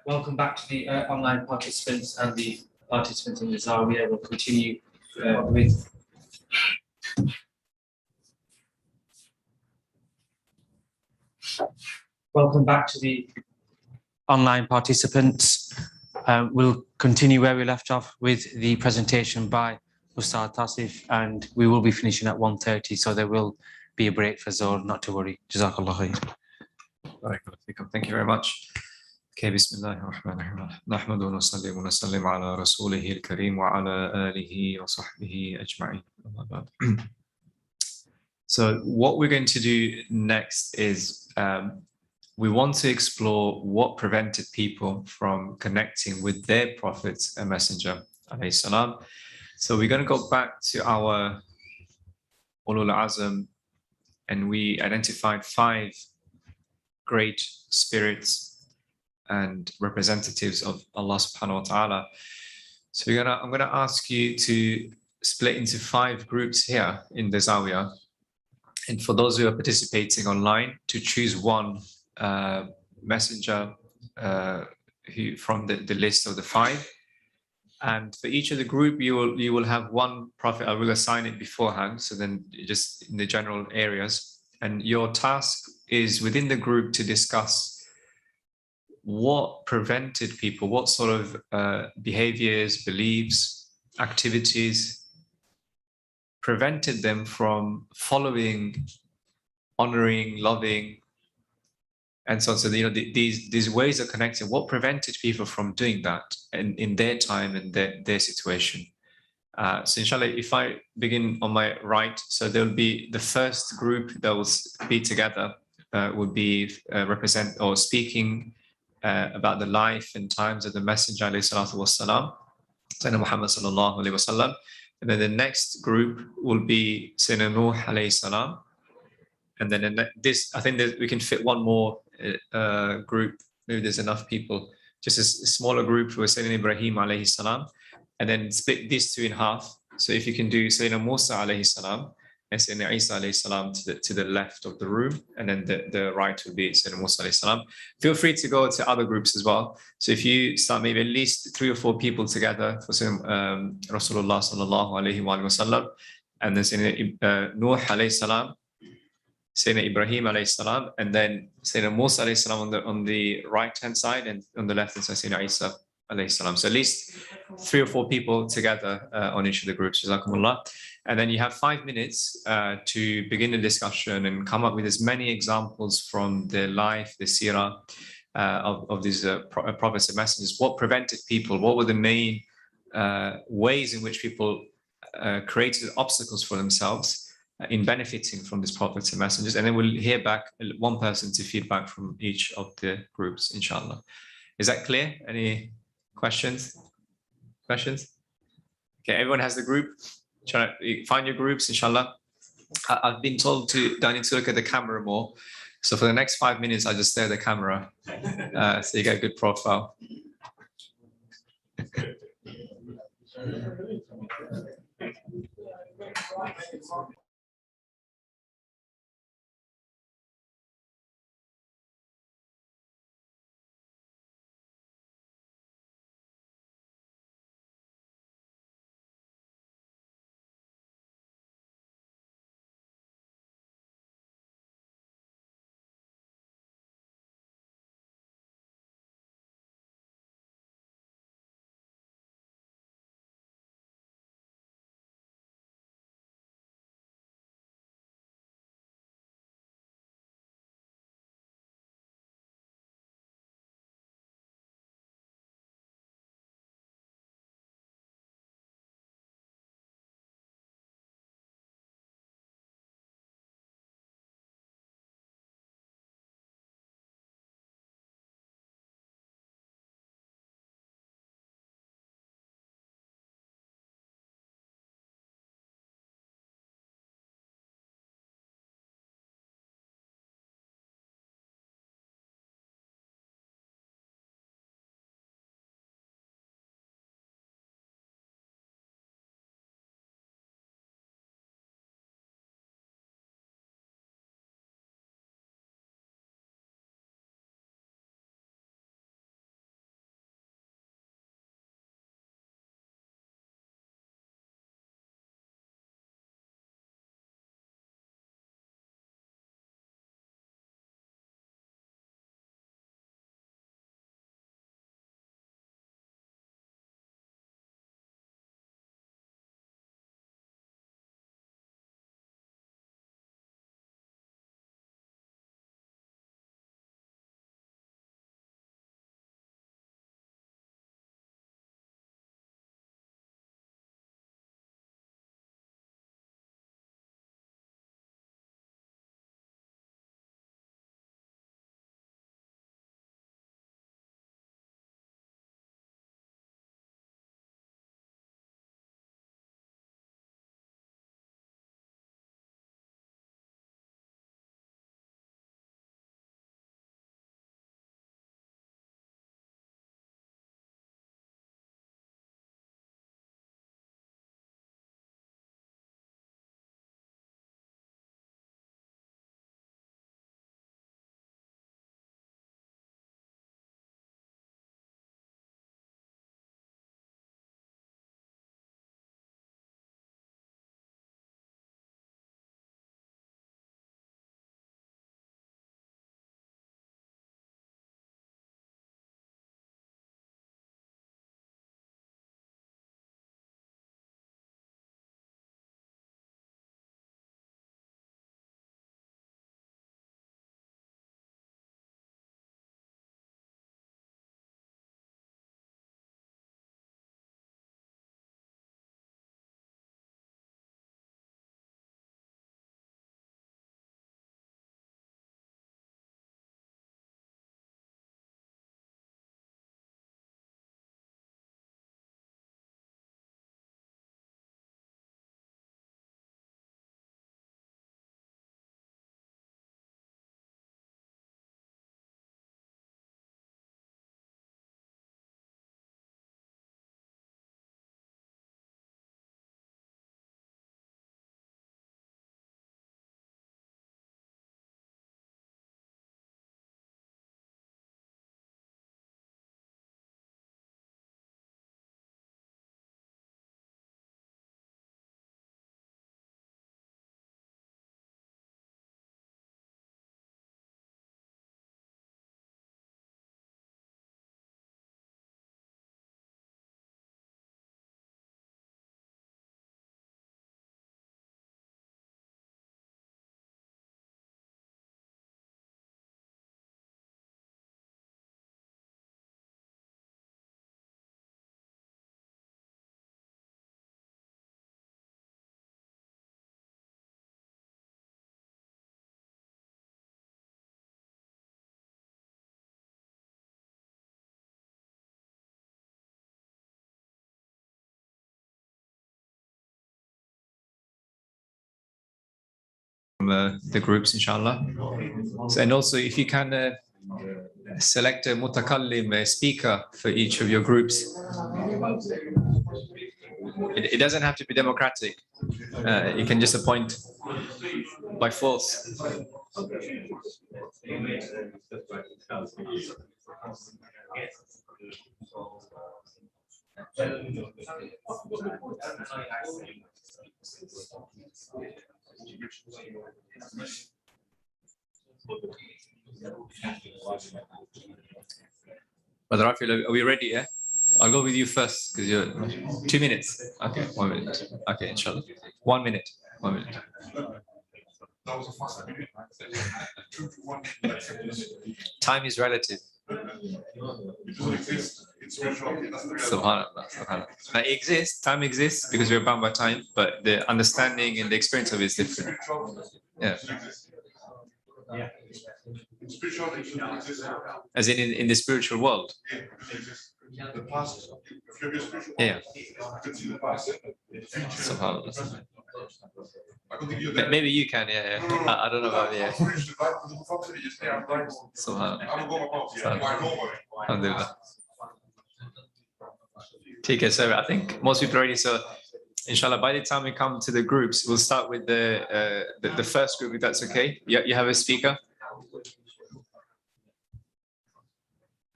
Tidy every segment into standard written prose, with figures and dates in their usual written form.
Welcome back to the online participants and the participants in the Zawiya. We'll continue with welcome back to the online participants. We'll continue where we left off with the presentation by Ustaad Tasif, and we will be finishing at 1:30, so there will be a break for Zohr, not to worry. Jazakallah khair. Thank you very much. Okay, Bismillahirrahmanirrahim. Nahmadu wa nusalli wa nusallim ala rasulihi al-kareem wa ala alihi wa sahbihi ajma'in. So what we're going to do next is we want to explore what prevented people from connecting with their prophet and messenger, alayhi salam. So we're going to go back to our Ulul Azm, and we identified 5 great spirits and representatives of Allah subhanahu wa ta'ala. So I'm gonna ask you to split into 5 groups here in the Zawiya, and for those who are participating online, to choose one messenger who from the list of the 5, and for each of the group you will have one prophet. I will assign it beforehand, so then just in the general areas, and your task is within the group to discuss what prevented people, what sort of behaviors, beliefs, activities prevented them from following, honoring, loving, and so on. So these ways of connecting, what prevented people from doing that in their time and their situation. So inshallah, if I begin on my right, so there will be the first group that will be together, would be represent or speaking about the life and times of the Messenger alayhi salatu wassalam, Sayyidina Muhammad sallallahu alayhi wasallam. And then the next group will be Sayyidina Nuh alayhi salam. And then this, I think that we can fit one more group. Maybe there's enough people. Just a smaller group for Sayyidina Ibrahim alayhi salam. And then split these 2 in half. So if you can do Sayyidina Musa alayhi salam and Sayyidina Isa alayhi salam to the left of the room, and then the right will be Sayyidina Musa alayhi salam. Feel free to go to other groups as well. So if you start maybe at least 3 or 4 people together for Rasulullah sallallahu alayhi wa sallam, and then Sayyidina Nuh alayhi salam, Sayyidina Ibrahim alayhi salam, and then Sayyidina Musa alayhi salam on the right hand side, and on the left hand side Sayyidina Isa alayhi salam. So at least 3 or 4 people together on each of the groups. Jazakumullah. And then you have 5 minutes to begin the discussion and come up with as many examples from the life, the seerah of these prophets and messengers. What prevented people? What were the main ways in which people created obstacles for themselves in benefiting from these prophets and messengers? And then we'll hear back one person to feedback from each of the groups, inshallah. Is that clear? Any questions? Okay, everyone has the group. Try to find your groups, inshallah. I've been told I need to look at the camera more. So for the next 5 minutes, I just stare at the camera. So you get a good profile. the groups, inshallah. So, and also, if you can select a mutakallim, a speaker for each of your groups. It doesn't have to be democratic. You can just appoint by force. Brother Rafi, are we ready? Yeah, I'll go with you first because you're 2 minutes. Okay, 1 minute. Okay, inshallah. 1 minute. 1 minute. Time is relative. Subhanallah, subhanallah. Now, it exists, time exists because we're bound by time, but the understanding and the experience of it is different. Yeah. As in the spiritual world. Yeah. SubhanAllah. Maybe you can, yeah. I don't know about SubhanAllah. Alhamdulillah. Okay, so I think most people already saw. Inshallah, by the time we come to the groups, we'll start with the first group, if that's okay. You have a speaker.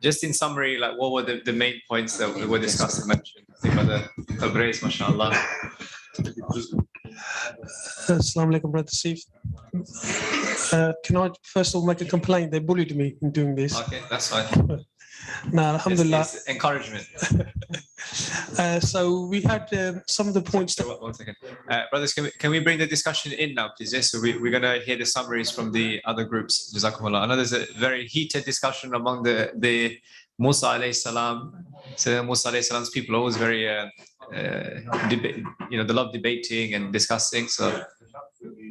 Just in summary, like what were the main points that were discussed and mentioned? I think by the Tabriz, mashallah. Assalamu alaikum, Brother Tasif. Can I first of all make a complaint? They bullied me in doing this. Okay, that's fine. No, alhamdulillah. It's encouragement. So we had some of the points that... One second. Brothers, can we bring the discussion in now, please? Yes, so we're going to hear the summaries from the other groups. Jazakumullah. I know there's a very heated discussion among the Musa alayhi salam. So Musa alayhi salam's people are always very, they love debating and discussing. So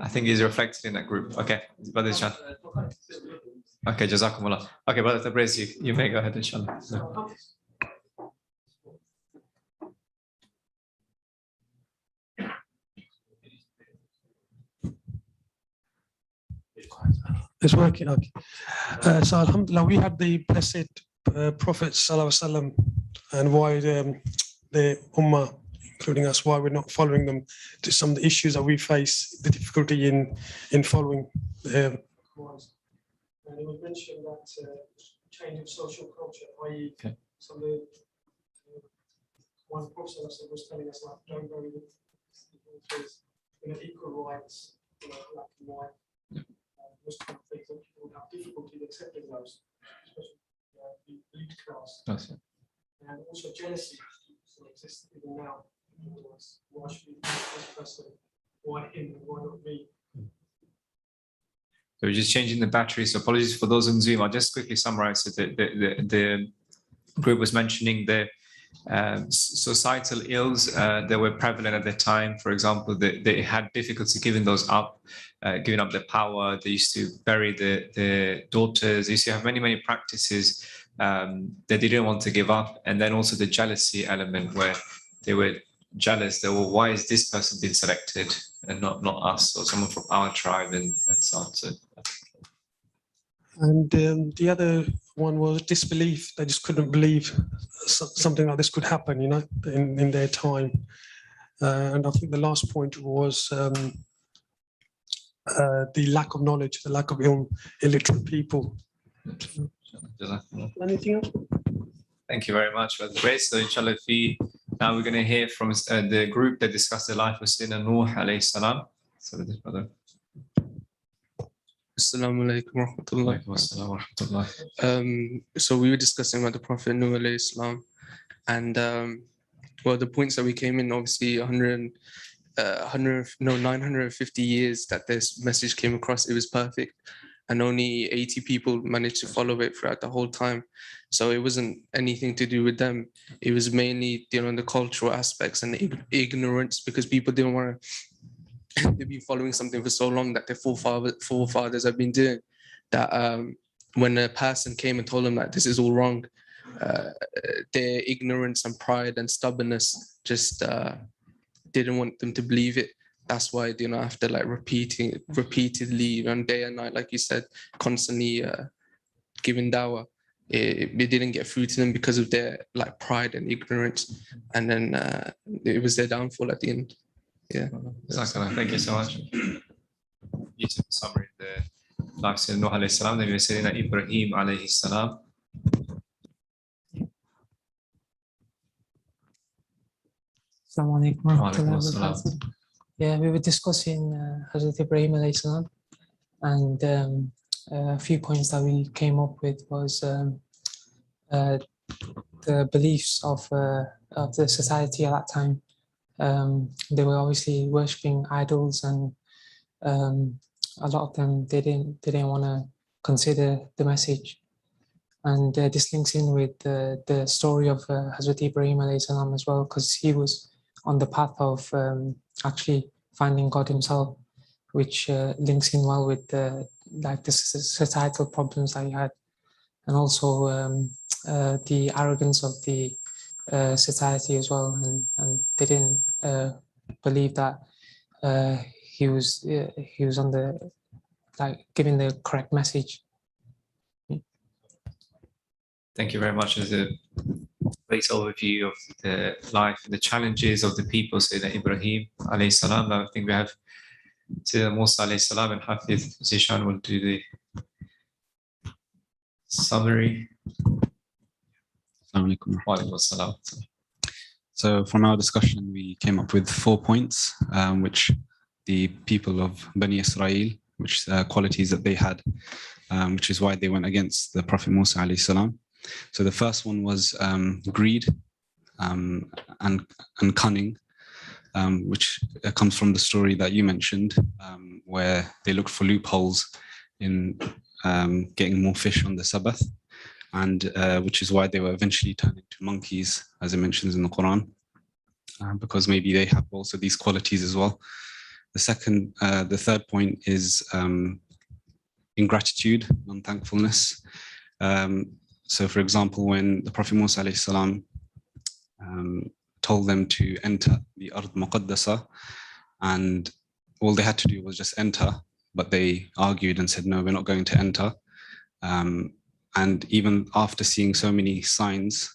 I think it's reflected in that group. Okay, Brother Chan. Okay, Jazakumullah. Okay, Brother Tabriz, you may go ahead, inshallah. No. It's working, okay. So alhamdulillah, we had the blessed Prophet Sallallahu Alaihi Wasallam, and why the Ummah, including us, why we're not following them to some of the issues that we face, the difficulty in following the and it was mentioned that change of social culture, i.e. Okay. some of the one Prophet was telling us, like, don't go with equal rights, black and white. Those kind of things that people would have difficulty accepting those, especially the elite class. And also jealousy still exists even now. Why should we this person? Why him and why not me? So we're just changing the battery. So apologies for those on Zoom. I'll just quickly summarize it. The group was mentioning the societal ills that were prevalent at the time. For example, they had difficulty giving those up, giving up their power. They used to bury the daughters. They used to have many practices that they didn't want to give up. And then also the jealousy element, where they were jealous that, well, why is this person being selected and not us or someone from our tribe and so on. So, and the other one was disbelief. They just couldn't believe something like this could happen, in their time. And I think the last point was the lack of knowledge, the lack of illiterate people. Anything else? Thank you very much, Brother Grace. So inshallah, now we're going to hear from the group that discussed the life of Sayyidina Nuh alayhi salam. So with this, brother. Assalamu alaikum wa rahmatullah. So we were discussing about the Prophet Nuh alayhi salam, and well, the points that we came in, obviously 950 years that this message came across, it was perfect, and only 80 people managed to follow it throughout the whole time. So it wasn't anything to do with them. It was mainly the cultural aspects and ignorance, because people didn't want to. They've been following something for so long that their forefathers have been doing, that when a person came and told them that this is all wrong, their ignorance and pride and stubbornness just didn't want them to believe it. that's why, you know, after like repeatedly, you know, day and night, like you said, constantly giving dawah, it didn't get through to them because of their like pride and ignorance, and then it was their downfall at the end. Yeah. Jazakallah. Thank you so much. You took a summary of the life of Nuh alayhi salam, then we were saying that Ibrahim alayhi salam. Assalamu alaikum Wa warahmatullahi alaikum assalam. wabarakatuh. Yeah, we were discussing Hazrat Ibrahim alayhi salam, and a few points that we came up with was the beliefs of the society at that time. They were obviously worshipping idols, and a lot of them they didn't want to consider the message. And this links in with the story of Hazrat Ibrahim alayhi salam as well, because he was on the path of actually finding God himself, which links in well with the societal problems that he had, and also the arrogance of the society as well, and they didn't believe that he was on the giving the correct message. Thank you very much. As a great overview of the life and the challenges of the people, Sayyidina Ibrahim alayhi salam. Now I think we have Sayyidina Musa alayhi salam and Hafiz Zishan will do the summary. Assalamu alaikum. Wa alaikum assalam. So from our discussion, we came up with 4 points, which the people of Bani Israel, which qualities that they had, which is why they went against the Prophet Musa alayhi salam. So the first one was greed and cunning, which comes from the story that you mentioned, where they looked for loopholes in getting more fish on the Sabbath, and which is why they were eventually turned into monkeys, as it mentions in the Quran, because maybe they have also these qualities as well. The third point is ingratitude, unthankfulness. So, for example, when the Prophet Musa alayhi salam told them to enter the Ard Muqaddasa, and all they had to do was just enter, but they argued and said, no, we're not going to enter. And even after seeing so many signs,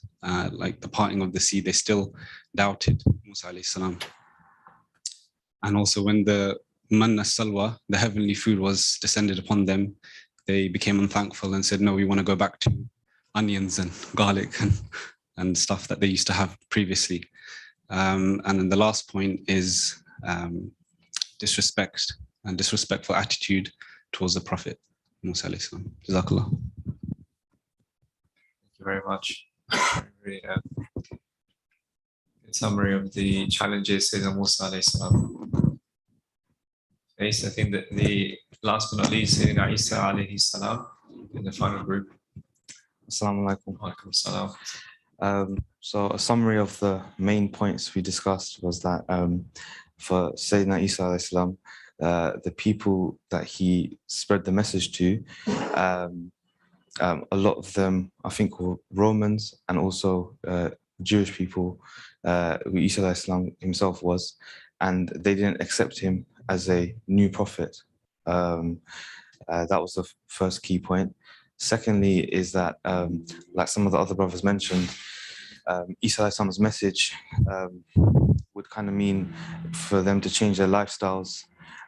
like the parting of the sea, they still doubted Musa alayhi salam. And also when the manna salwa, the heavenly food, was descended upon them, they became unthankful and said, no, we want to go back to onions and garlic and stuff that they used to have previously. And then the last point is disrespect and disrespectful attitude towards the Prophet Musa alayhi salam. Jazakallah. Thank you very much. Very good summary of the challenges Sayyidina Musa alayhi salam faced. I think that the last but not least, Sayyidina Isa alayhi salam in the final group. Assalamu alaikum. Wa alaikum salam. So a summary of the main points we discussed was that for Sayyidina Isa alayhi salam, the people that he spread the message to, a lot of them, I think, were Romans and also Jewish people, who Isa alayhi salam himself was, and they didn't accept him as a new prophet. That was the first key point. Secondly is that, like some of the other brothers mentioned, Isa alayhi salam's message would kind of mean for them to change their lifestyles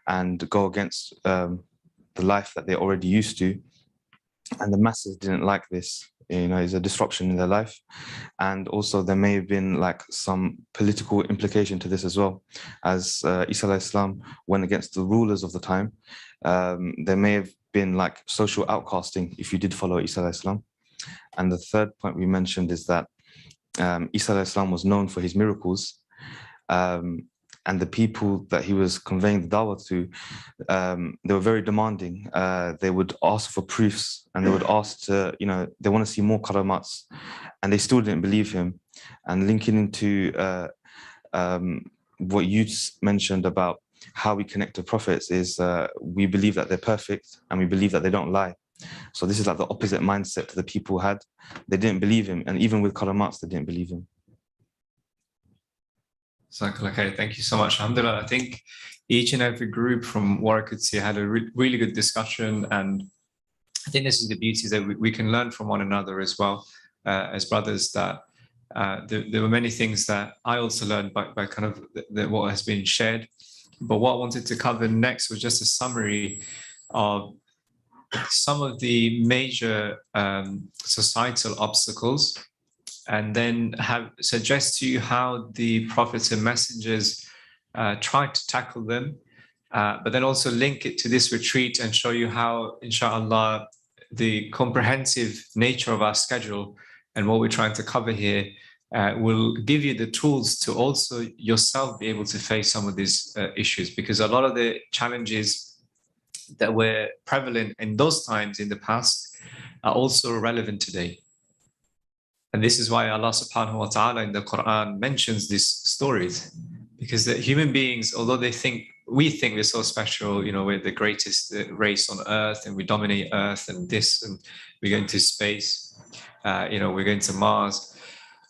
and go against the life that they're already used to. And the masses didn't like this. You know, it's a disruption in their life. And also there may have been like some political implication to this as well. As Isa alayhi salam went against the rulers of the time, there may have been like social outcasting if you did follow Isa alayhi salam. And the third point we mentioned is that Isa alayhi salam was known for his miracles, and the people that he was conveying the dawah to, they were very demanding. They would ask for proofs, and they would ask to, you know, they want to see more karamats, and they still didn't believe him. And linking into what you mentioned about how we connect to prophets is we believe that they're perfect and we believe that they don't lie. So this is like the opposite mindset to the people had. They didn't believe him, and even with karamats, they didn't believe him. Okay, thank you so much. Alhamdulillah, I think Each and every group, from what I could see, had a really good discussion, and I think this is the beauty that we can learn from one another as well, as brothers, that there were many things that I also learned by kind of what has been shared. But what I wanted to cover next was just a summary of some of the major societal obstacles, and then suggest to you how the prophets and messengers tried to tackle them, but then also link it to this retreat and show you how, inshallah, the comprehensive nature of our schedule and what we're trying to cover here will give you the tools to also yourself be able to face some of these issues, because a lot of the challenges that were prevalent in those times in the past are also relevant today. And this is why Allah subhanahu wa ta'ala in the Quran mentions these stories, because the human beings, although we think we're so special, you know, we're the greatest race on earth and we dominate earth and this, and we're going to space, you know, we're going to Mars,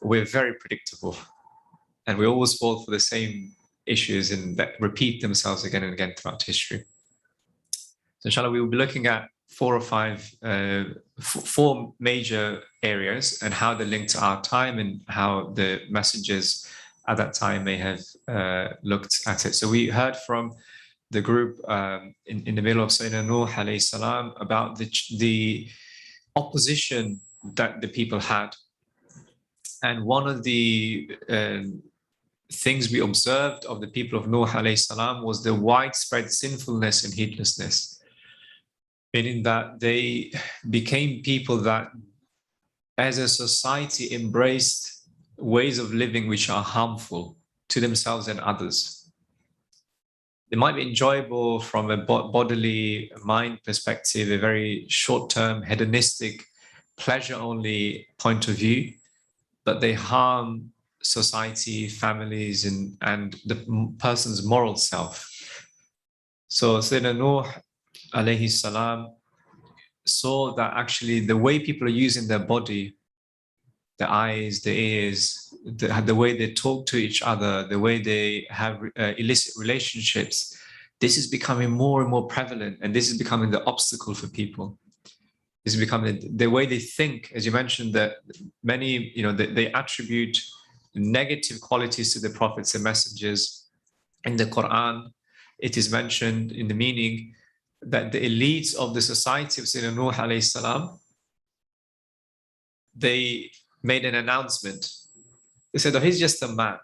we're very predictable. And we always fall for the same issues and that repeat themselves again and again throughout history. So inshallah, we will be looking at four major areas and how they link to our time and how the messengers at that time may have looked at it. So we heard from the group in the middle of Sayyidina Nuh alayhi salam about the opposition that the people had. And one of the things we observed of the people of Nuh alayhi salam was the widespread sinfulness and heedlessness, meaning that they became people that as a society embraced ways of living which are harmful to themselves and others. They might be enjoyable from a bodily mind perspective, a very short-term hedonistic pleasure-only point of view, but they harm society, families, and the person's moral self. So Sayyidina Nuh alayhi salam saw that actually the way people are using their body, the eyes, the ears, the way they talk to each other, the way they have illicit relationships, this is becoming more and more prevalent, and this is becoming the obstacle for people. This is becoming the way they think. As you mentioned, that many, you know, they attribute negative qualities to the prophets and messengers. In the Quran, it is mentioned in the meaning that the elites of the society of Sayyidina Nuh alayhi salam, they made an announcement. They said, oh, he's just a man.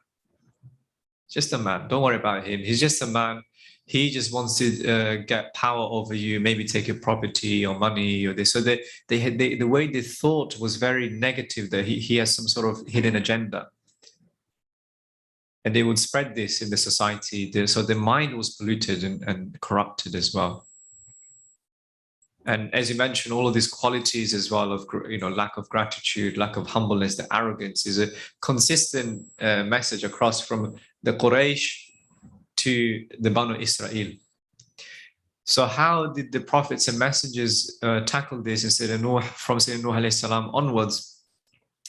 Just a man. Don't worry about him. He's just a man. He just wants to get power over you, maybe take your property or money or this. So the way they thought was very negative, that he has some sort of hidden agenda. And they would spread this in the society. So the mind was polluted and corrupted as well. And as you mentioned, all of these qualities as well of, you know, lack of gratitude, lack of humbleness, the arrogance is a consistent message across from the Quraysh to the Banu Israel. So how did the prophets and messengers tackle this from Sayyidina Nuh alayhi salam onwards?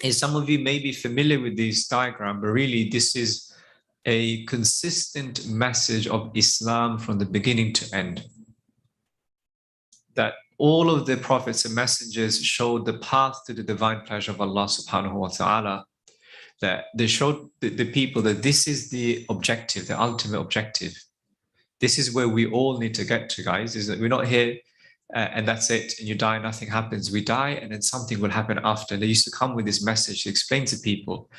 Is some of you may be familiar with this diagram, but really this is a consistent message of Islam from the beginning to end. That all of the prophets and messengers showed the path to the divine pleasure of Allah subhanahu wa ta'ala, that they showed the people that this is the objective, the ultimate objective. This is where we all need to get to, guys, is that we're not here and that's it, and you die, nothing happens. We die and then something will happen after. They used to come with this message to explain to people,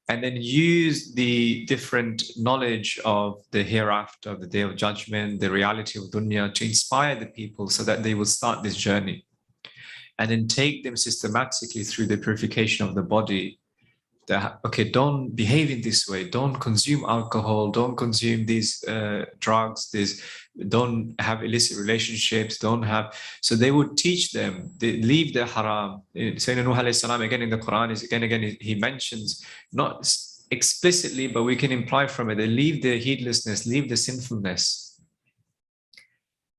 and then use the different knowledge of the hereafter, of the day of judgment, the reality of dunya, to inspire the people so that they will start this journey, and then take them systematically through the purification of the body. That, okay, don't behave in this way, don't consume alcohol, don't consume these drugs, don't have illicit relationships, don't have. So they would teach them, they leave the haram. Sayyidina Nuh alayhi salam, again in the Quran, is again he mentions, not explicitly, but we can imply from it, they leave the heedlessness, leave the sinfulness,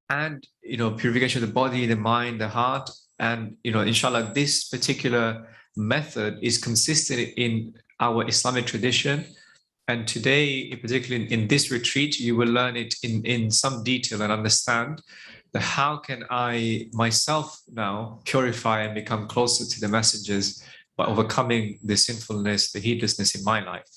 and, you know, purification of the body, the mind, the heart. And, you know, inshallah, this particular method is consistent in our Islamic tradition, And today, particularly in this retreat, you will learn it in some detail and understand that how can I myself now purify and become closer to the messengers by overcoming the sinfulness, the heedlessness in my life.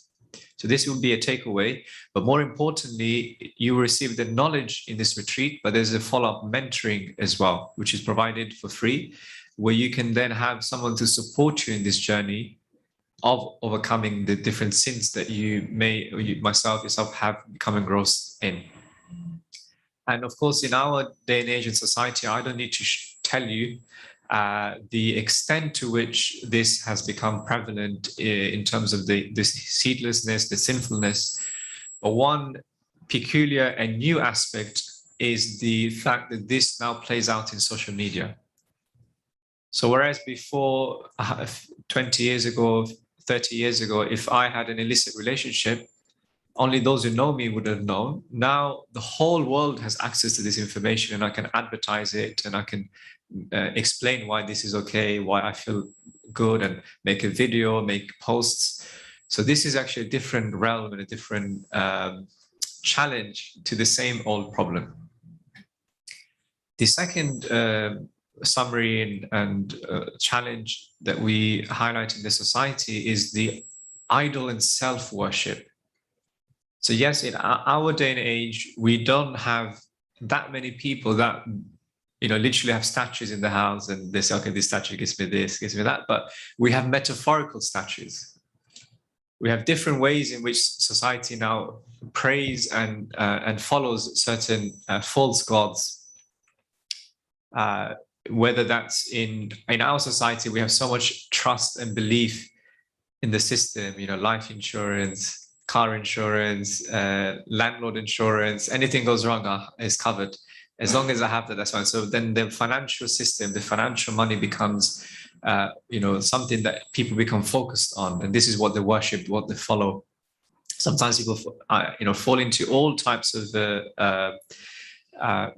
So this will be a takeaway, but more importantly, you will receive the knowledge in this retreat, but there's a follow-up mentoring as well, which is provided for free, where you can then have someone to support you in this journey of overcoming the different sins that you may, or you, yourself have become engrossed in. And of course, in our day and age in society, I don't need to tell you the extent to which this has become prevalent in terms of this heedlessness, the sinfulness. But one peculiar and new aspect is the fact that this now plays out in social media. So whereas before 20 years ago, 30 years ago, if I had an illicit relationship, only those who know me would have known. Now the whole world has access to this information, and I can advertise it, and I can explain why this is okay, why I feel good, and make a video, make posts. So this is actually a different realm and a different challenge to the same old problem. The second summary and challenge that we highlight in the society is the idol and self-worship. So yes, in our day and age, we don't have that many people that, you know, literally have statues in the house and they say, okay, this statue gives me this, gives me that, but we have metaphorical statues. We have different ways in which society now prays and follows certain false gods. Whether that's in our society, we have so much trust and belief in the system, you know, life insurance, car insurance, landlord insurance, anything goes wrong is covered. As long as I have that, that's fine. So then the financial system, the financial money becomes, you know, something that people become focused on. And this is what they worship, what they follow. Sometimes people, you know, fall into all types of,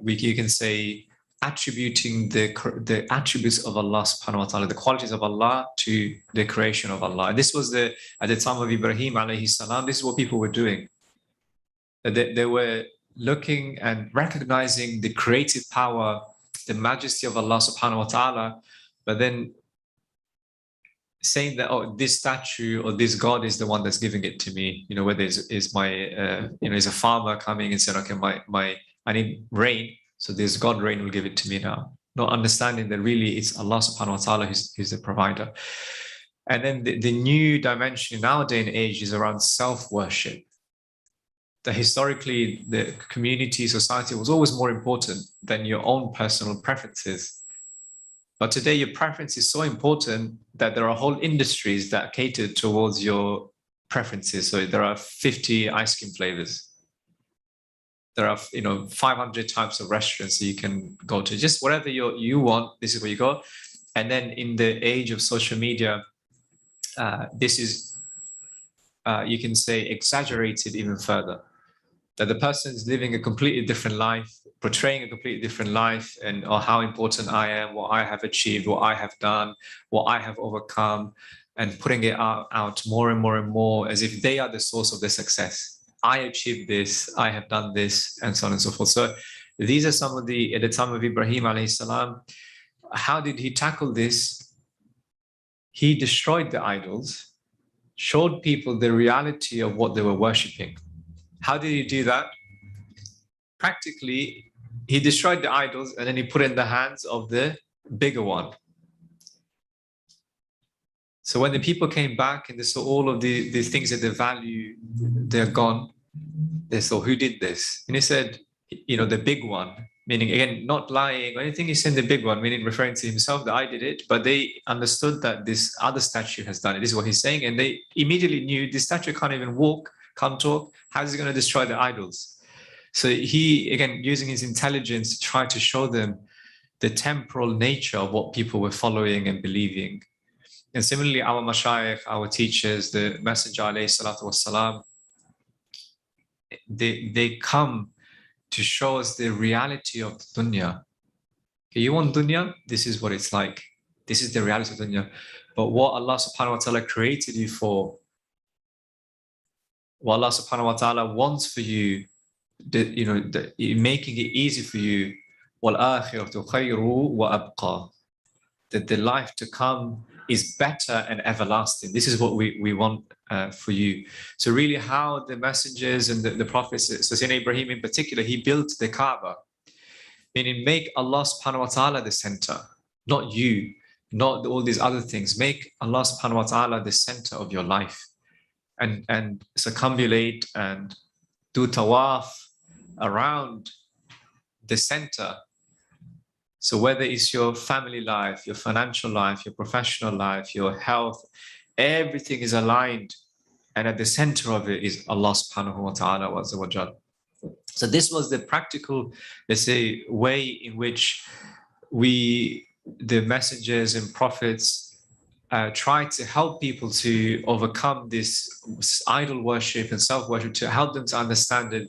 you can say, attributing the attributes of Allah subhanahu wa ta'ala, the qualities of Allah to the creation of Allah. And this was at the time of Ibrahim alayhi salam, this is what people were doing. They were looking and recognizing the creative power, the majesty of Allah subhanahu wa ta'ala, but then saying that, oh, this statue or this God is the one that's giving it to me. You know, whether is my, you know, is a farmer coming and saying, okay, I need rain. So this God rain will give it to me now. Not understanding that really it's Allah subhanahu wa ta'ala who's the provider. And then the new dimension in our day and age is around self-worship. That historically the community, society was always more important than your own personal preferences. But today your preference is so important that there are whole industries that cater towards your preferences. So there are 50 ice cream flavors. There are, you know, 500 types of restaurants that you can go to. Just whatever you want, this is where you go. And then in the age of social media, this is, you can say, exaggerated even further. That the person is living a completely different life, portraying a completely different life, and or how important I am, what I have achieved, what I have done, what I have overcome, and putting it out more and more and more as if they are the source of their success. I achieved this, I have done this, and so on and so forth. So these are some of at the time of Ibrahim alayhi salam, how did he tackle this? He destroyed the idols, showed people the reality of what they were worshipping. How did he do that? Practically, he destroyed the idols and then he put it in the hands of the bigger one. So when the people came back and they saw all of the things that they value, they're gone. They saw, who did this? And he said, you know, the big one, meaning, again, not lying or anything. He said the big one, meaning referring to himself that I did it. But they understood that this other statue has done it. This is what he's saying. And they immediately knew this statue can't even walk, can't talk. How is he going to destroy the idols? So he, again, using his intelligence to try to show them the temporal nature of what people were following and believing. And similarly, our mashayikh, our teachers, the Messenger alayhi salatu wassalam, they come to show us the reality of the dunya. Okay, you want dunya? This is what it's like. This is the reality of dunya. But what Allah subhanahu wa ta'ala created you for, what Allah subhanahu wa ta'ala wants for you, making it easy for you, وَالْآخِرَةُ خَيْرُ وَأَبْقَى, that the life to come is better and everlasting. This is what we want for you. So really how the messengers and the prophets, so Sayyidina Ibrahim in particular, he built the Kaaba, meaning make Allah subhanahu wa ta'ala the center, not you, not all these other things. Make Allah subhanahu wa ta'ala the center of your life, and circumambulate and do tawaf around the center. So whether it's your family life, your financial life, your professional life, your health, everything is aligned, and at the center of it is Allah subhanahu wa ta'ala wa azza wa jal. So this was the practical, let's say, way in which the messengers and prophets try to help people to overcome this idol worship and self-worship, to help them to understand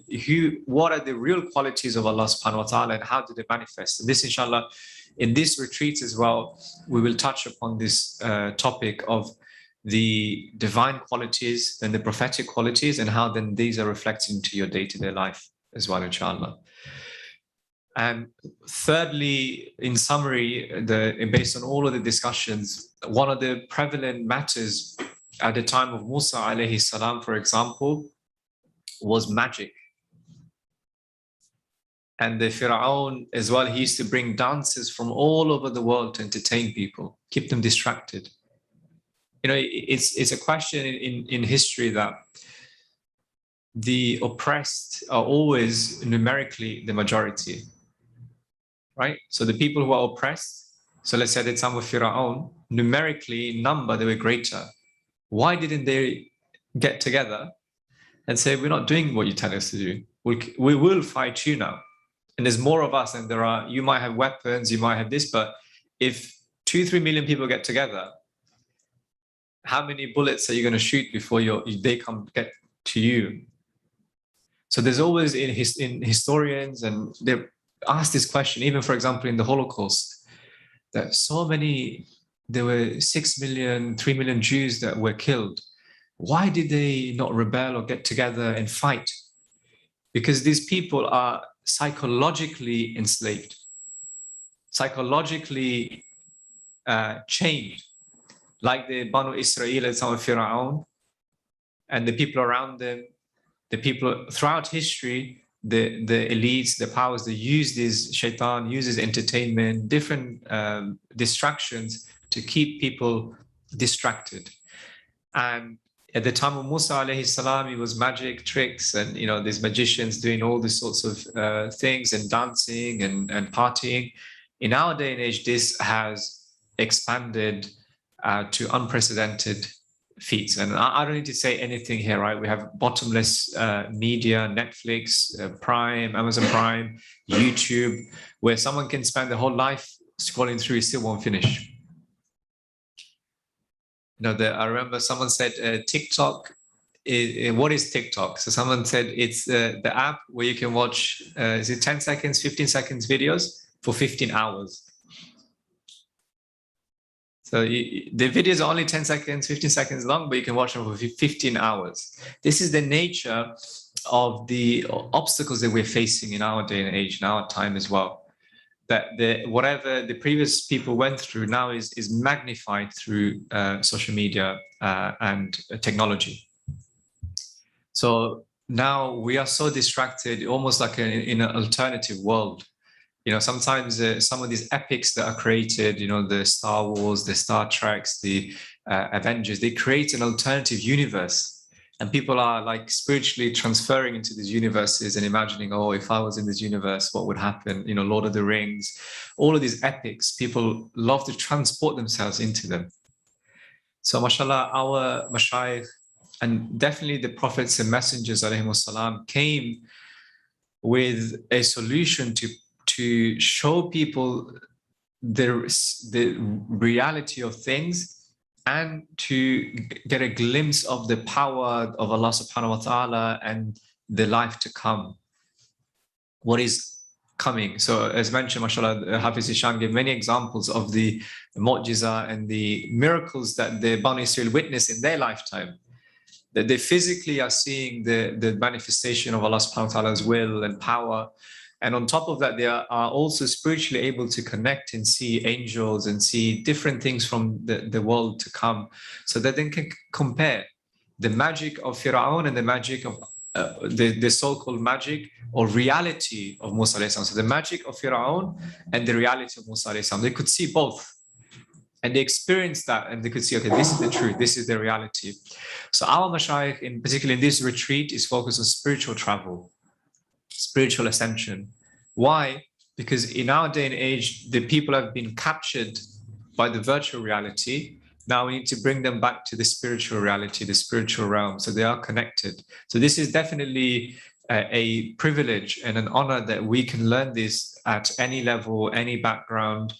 what are the real qualities of Allah subhanahu wa ta'ala and how do they manifest. And this, inshallah, in this retreat as well, we will touch upon this topic of the divine qualities and the prophetic qualities, and how then these are reflected into your day-to-day life as well, inshallah. And thirdly, in summary, based on all of the discussions, one of the prevalent matters at the time of Musa alayhi salam, for example, was magic. And the Fir'aun as well, he used to bring dancers from all over the world to entertain people, keep them distracted. It's a question in history that the oppressed are always numerically the majority, right? So the people who are oppressed, so let's say at the time of Fir'aun, numerically in number, they were greater. Why didn't they get together and say, we're not doing what you tell us to do. We will fight you now. And there's more of us than there are. You might have weapons, you might have this, but if 2-3 million people get together, how many bullets are you going to shoot before they come get to you? So there's always in historians, and they ask this question, even for example in the Holocaust, that there were 6 million, 3 million Jews that were killed. Why did they not rebel or get together and fight? Because these people are psychologically enslaved, psychologically chained, like the Banu Israel and some of Fir'aun and the people around them, the people throughout history, the elites, the powers, they use this shaitan, uses entertainment, different distractions to keep people distracted. And at the time of Musa alayhi salam, it was magic tricks and these magicians doing all these sorts of things and dancing and partying. In our day and age, this has expanded to unprecedented feats. And I don't need to say anything here, right? We have bottomless media, Netflix, Prime, Amazon Prime, YouTube, where someone can spend their whole life scrolling through, still won't finish. I remember someone said TikTok, what is TikTok? So someone said it's the app where you can watch, is it 10 seconds, 15 seconds videos for 15 hours. So the videos are only 10 seconds, 15 seconds long, but you can watch them for 15 hours. This is the nature of the obstacles that we're facing in our day and age, in our time as well. That whatever the previous people went through now is magnified through social media and technology. So now we are so distracted, almost like in an alternative world. Sometimes some of these epics that are created, the Star Wars, the Star Treks, the Avengers, they create an alternative universe. And people are like spiritually transferring into these universes and imagining, oh, if I was in this universe, what would happen? Lord of the Rings, all of these epics, people love to transport themselves into them. So mashallah, our mashayikh and definitely the prophets and messengers alayhimus salam came with a solution to show people the reality of things, and to get a glimpse of the power of Allah subhanahu wa ta'ala and the life to come, what is coming. So as mentioned, mashallah, Hafiz Ishan gave many examples of the mu'jiza and the miracles that the Banu Israel witnessed in their lifetime. that they physically are seeing the manifestation of Allah subhanahu wa ta'ala's will and power. And on top of that, they are also spiritually able to connect and see angels and see different things from the world to come, so that they can compare the magic of Fir'aun and the magic of the so-called magic or reality of Musa alayhi salam. So the magic of Fir'aun and the reality of Musa alayhi salam, they could see both. And they experienced that, and they could see, okay, this is the truth, this is the reality. So our mashayikh, in particular in this retreat, is focused on spiritual travel, spiritual ascension. Why? Because in our day and age, the people have been captured by the virtual reality. Now we need to bring them back to the spiritual reality, the spiritual realm, so they are connected. So this is definitely a privilege and an honor that we can learn this at any level, any background.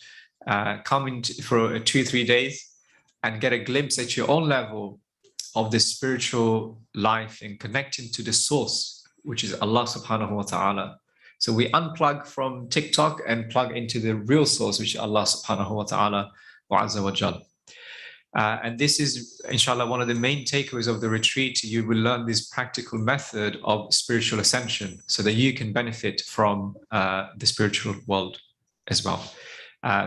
Come in for 2-3 days and get a glimpse at your own level of the spiritual life and connecting to the source, which is Allah subhanahu wa ta'ala. So we unplug from TikTok and plug into the real source, which is Allah subhanahu wa ta'ala wa azza wa jal. And this is, inshallah, one of the main takeaways of the retreat. You will learn this practical method of spiritual ascension so that you can benefit from the spiritual world as well.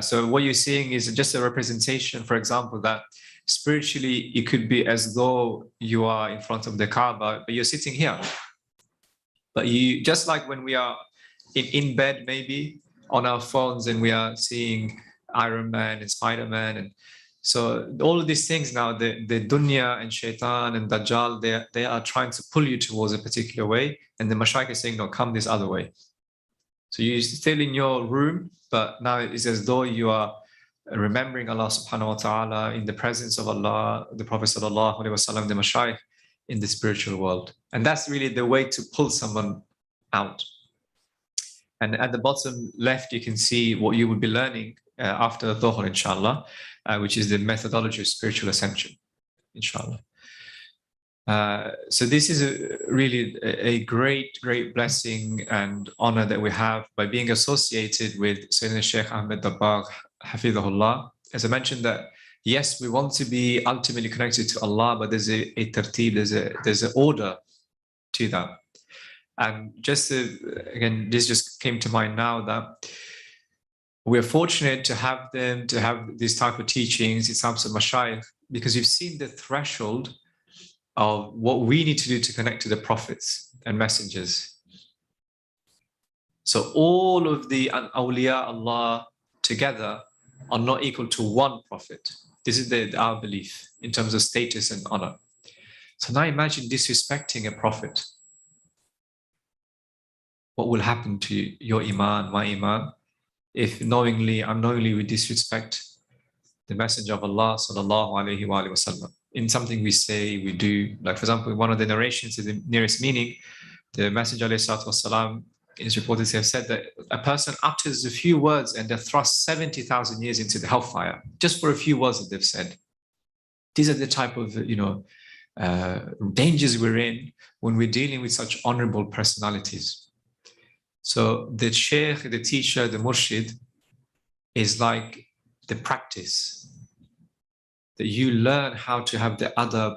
So what you're seeing is just a representation, for example, that spiritually it could be as though you are in front of the Kaaba, but you're sitting here. But you, just like when we are in bed, maybe on our phones, and we are seeing Iron Man and Spider-Man, and so all of these things now, the dunya and shaitan and dajjal, they are trying to pull you towards a particular way, and the mashayikh is saying, no, come this other way. So you're still in your room, but now it's as though you are remembering Allah subhanahu wa ta'ala in the presence of Allah, the Prophet sallallahu alaihi wasallam, the mashayikh in the spiritual world. And that's really the way to pull someone out. And at the bottom left, you can see what you will be learning after the dhuhr, inshallah, which is the methodology of spiritual ascension, inshallah. So this is really a great blessing and honor that we have by being associated with Sayyidina Sheikh Ahmed Dabbagh, Hafidhahullah. As I mentioned, that yes, we want to be ultimately connected to Allah, but there's a tartib, there's an order to that. And just again, this just came to mind now that we're fortunate to have them, to have these type of teachings, these types of mashayikh, because you've seen the threshold of what we need to do to connect to the prophets and messengers. So all of the awliya Allah together are not equal to one prophet. This is our belief in terms of status and honor. So now imagine disrespecting a prophet. What will happen to your iman, my iman, if knowingly, unknowingly we disrespect the Messenger of Allah sallallahu alaihi wasallam in something we say, we do. Like for example, in one of the narrations, in the nearest meaning, the Messenger alayhi wasallam is reported to have said that a person utters a few words and they're thrust 70,000 years into the hellfire just for a few words that they've said. These are the type of dangers we're in when we're dealing with such honorable personalities. So the sheikh, the teacher, the murshid is like the practice that you learn how to have the adab,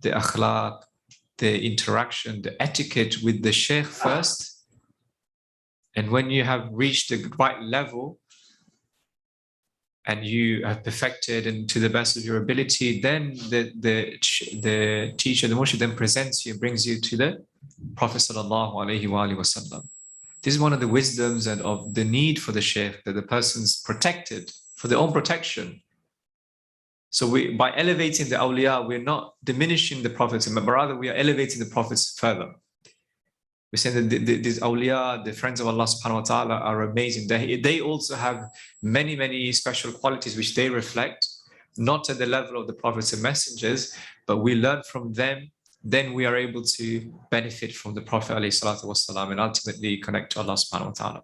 the akhlaq, the interaction, the etiquette with the sheikh first. And when you have reached the right level and you have perfected and to the best of your ability, then the teacher, the murshid then presents you, brings you to the Prophet sallallahu alaihi wasallam. This is one of the wisdoms and of the need for the sheikh, that the person's protected for their own protection. So by elevating the awliya, we're not diminishing the prophets, but rather we are elevating the prophets further. We're saying that these awliya, the friends of Allah subhanahu wa ta'ala, are amazing. They also have many special qualities which they reflect, not at the level of the prophets and messengers, but we learn from them. Then we are able to benefit from the Prophet ﷺ and ultimately connect to Allah subhanahu wa ta'ala.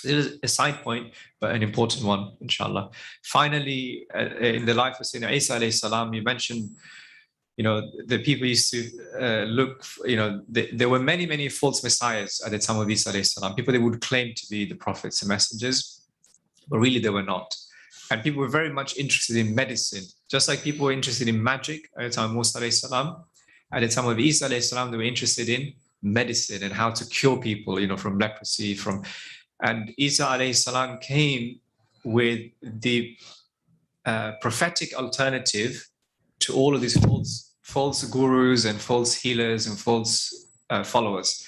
This is a side point, but an important one, inshallah. Finally, in the life of Sayyidina Isa alayhi salam, you mentioned, the people used to look, there were many false messiahs at the time of Isa alayhi salam. People that would claim to be the prophets and messengers, but really they were not. And people were very much interested in medicine, just like people were interested in magic at the time of Musa alayhi salam. At the time of Isa alayhi salam, they were interested in medicine and how to cure people, from leprosy, and Isa alayhi salam came with the prophetic alternative to all of these false gurus and false healers and false followers.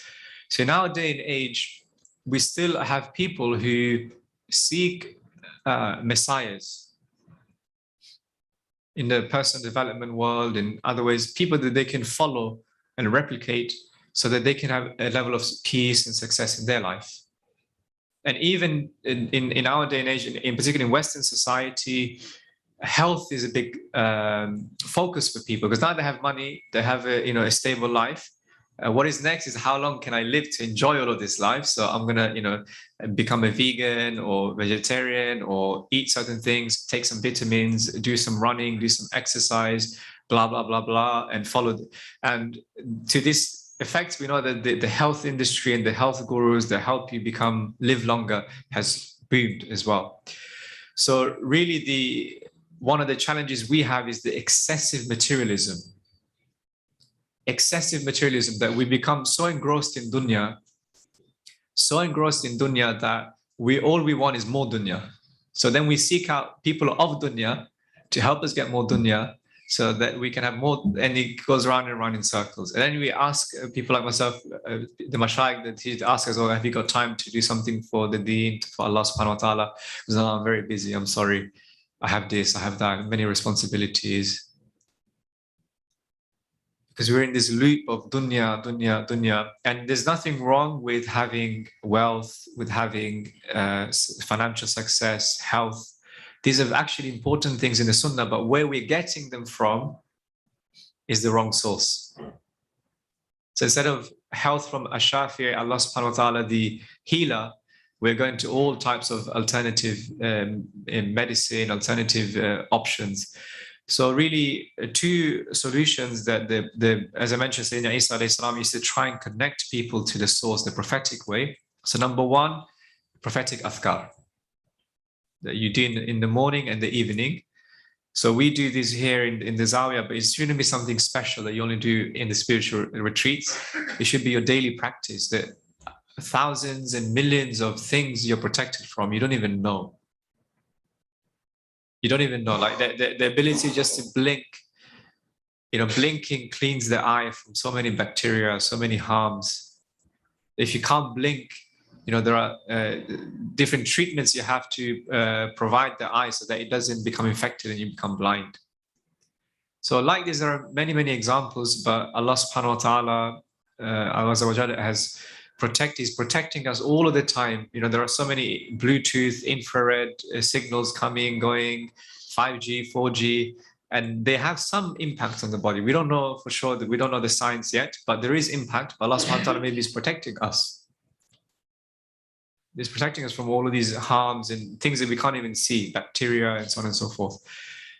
So in our day and age, we still have people who seek messiahs in the personal development world, in other ways, people that they can follow and replicate so that they can have a level of peace and success in their life. And even in our day and age, in particular in Western society, health is a big focus for people, because now they have money, they have a stable life. What is next is how long can I live to enjoy all of this life? So I'm gonna become a vegan or vegetarian, or eat certain things, take some vitamins, do some running, do some exercise, blah blah blah blah, and follow. And to this effect, we know that the health industry and the health gurus that help you live longer has boomed as well. So really, one of the challenges we have is the excessive materialism. Excessive materialism, that we become so engrossed in dunya that all we want is more dunya. So then we seek out people of dunya to help us get more dunya, so that we can have more, and it goes round and round in circles. And then we ask people like myself, the mashayikh, that he'd ask us, have you got time to do something for the deen, for Allah subhanahu wa ta'ala? Because I'm very busy, I'm sorry, I have this, I have that, many responsibilities. Because we're in this loop of dunya, dunya, dunya. And there's nothing wrong with having wealth, with having financial success, health. These are actually important things in the sunnah, but where we're getting them from is the wrong source. So instead of health from Ash-Shafi, Allah subhanahu wa ta'ala, the healer, we're going to all types of alternative medicine, alternative options. So really, two solutions that as I mentioned, Sayyidina Isa alayhi salam used to try and connect people to the source, the prophetic way. So number one, prophetic afkar that you do in the morning and the evening. So we do this here in the Zawiyah, but it shouldn't be something special that you only do in the spiritual retreats. It should be your daily practice, that thousands and millions of things you're protected from, you don't even know. You don't even know, like the ability just to blink, blinking cleans the eye from so many bacteria, so many harms. If you can't blink, there are different treatments you have to provide the eye so that it doesn't become infected and you become blind. So like this, there are many, many examples, but Allah subhanahu wa ta'ala has he's protecting us all of the time. There are so many Bluetooth, infrared signals coming, going, 5G, 4G, and they have some impact on the body. We don't know for sure, that we don't know the science yet, but there is impact. But Allah subhanahu wa ta'ala maybe is protecting us. He's protecting us from all of these harms and things that we can't even see, bacteria and so on and so forth.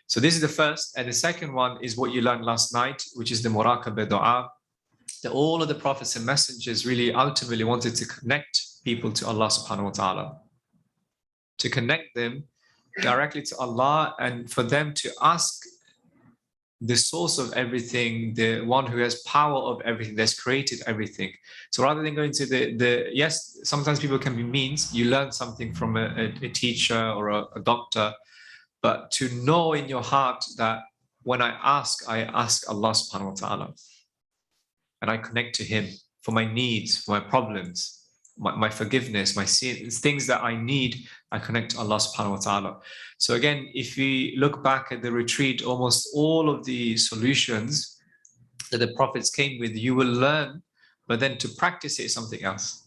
So this is the first. And the second one is what you learned last night, which is the muraqabah dua. That all of the prophets and messengers really ultimately wanted to connect people to Allah subhanahu wa ta'ala, to connect them directly to Allah, and for them to ask the source of everything, the one who has power of everything, that's created everything. So rather than going to yes, sometimes people can be means, you learn something from a teacher or a doctor, but to know in your heart that when I ask Allah subhanahu wa ta'ala. And I connect to him for my needs, for my problems, my forgiveness, my sins, things that I need, I connect to Allah subhanahu wa ta'ala. So again, if we look back at the retreat, almost all of the solutions that the prophets came with, you will learn, but then to practice it is something else.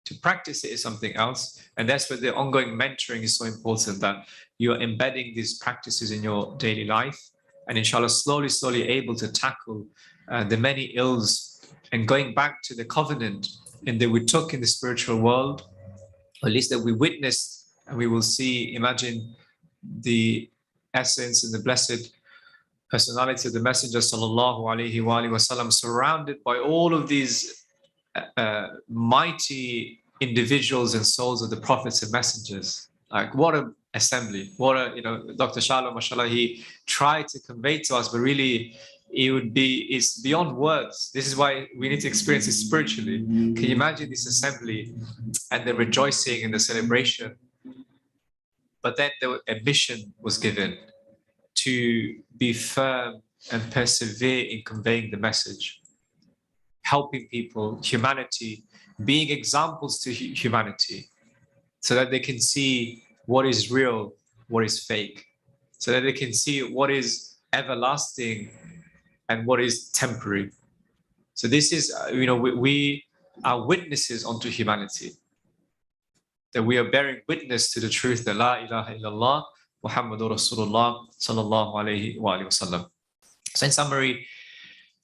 To practice it is something else. And that's where the ongoing mentoring is so important, that you are embedding these practices in your daily life, and inshallah, slowly able to tackle the many ills, and going back to the covenant and that we took in the spiritual world, or at least that we witnessed, and we will see, imagine the essence and the blessed personality of the Messenger sallallahu alaihi wasallam, surrounded by all of these mighty individuals and souls of the prophets and messengers. Like, what an assembly, what a, Dr. Shalom, mashallah, he tried to convey to us, but really it's beyond words. This is why we need to experience it spiritually. Can you imagine this assembly and the rejoicing and the celebration? But then a mission was given to be firm and persevere in conveying the message, helping people, humanity, being examples to humanity, so that they can see what is real, what is fake, so that they can see what is everlasting and what is temporary. So this is, we are witnesses unto humanity, that we are bearing witness to the truth that La ilaha illallah Muhammadur Rasulullah sallallahu alayhi wa sallam. So in summary,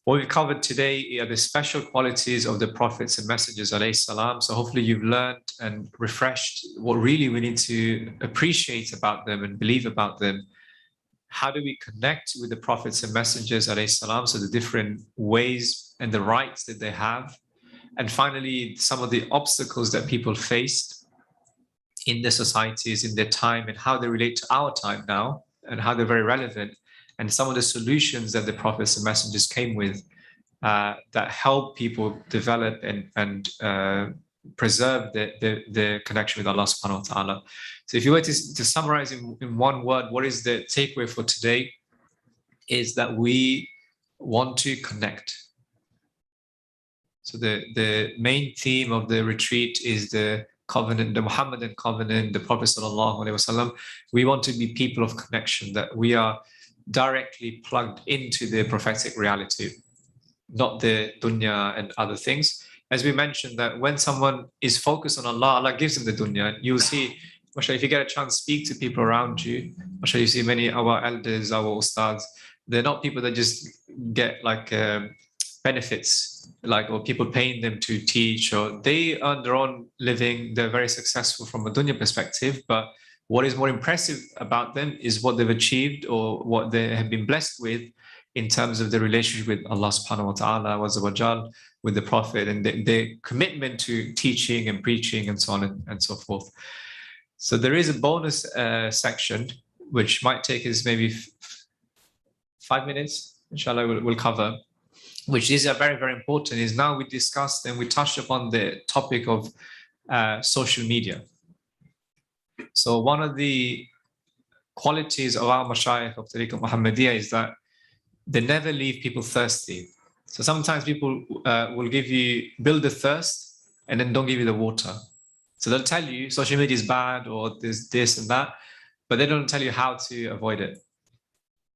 what we've covered today are the special qualities of the prophets and messengers alayhi salam. So hopefully you've learned and refreshed what really we need to appreciate about them and believe about them. How do we connect with the prophets and messengers alayhi salam? So the different ways and the rights that they have. And finally, some of the obstacles that people faced in their societies, in their time, and how they relate to our time now, and how they're very relevant, and some of the solutions that the prophets and messengers came with that help people develop and preserve their connection with Allah subhanahu wa ta'ala. So if you were to summarize in one word, what is the takeaway for today? Is that we want to connect. So the main theme of the retreat is the covenant, the Muhammadan covenant, the Prophet sallallahu alaihi wasallam. We want to be people of connection, that we are directly plugged into the prophetic reality, not the dunya and other things. As we mentioned, that when someone is focused on Allah, Allah gives them the dunya. You'll see, mashallah, if you get a chance to speak to people around you, mashallah, you see many our elders, our ustads, they're not people that just get like benefits, like, or people paying them to teach, or they earn their own living. They're very successful from a dunya perspective, but what is more impressive about them is what they've achieved or what they have been blessed with in terms of the relationship with Allah subhanahu wa ta'ala, with the Prophet, and their commitment to teaching and preaching and so on and so forth. So there is a bonus section, which might take us maybe 5 minutes, inshallah, we'll cover, which is very, very important. Is now we discussed and we touched upon the topic of social media. So one of the qualities of our mashayikh of Tariqah Muhammadiyah is that they never leave people thirsty. So sometimes people will build the thirst and then don't give you the water. So they'll tell you social media is bad or there's this and that, but they don't tell you how to avoid it.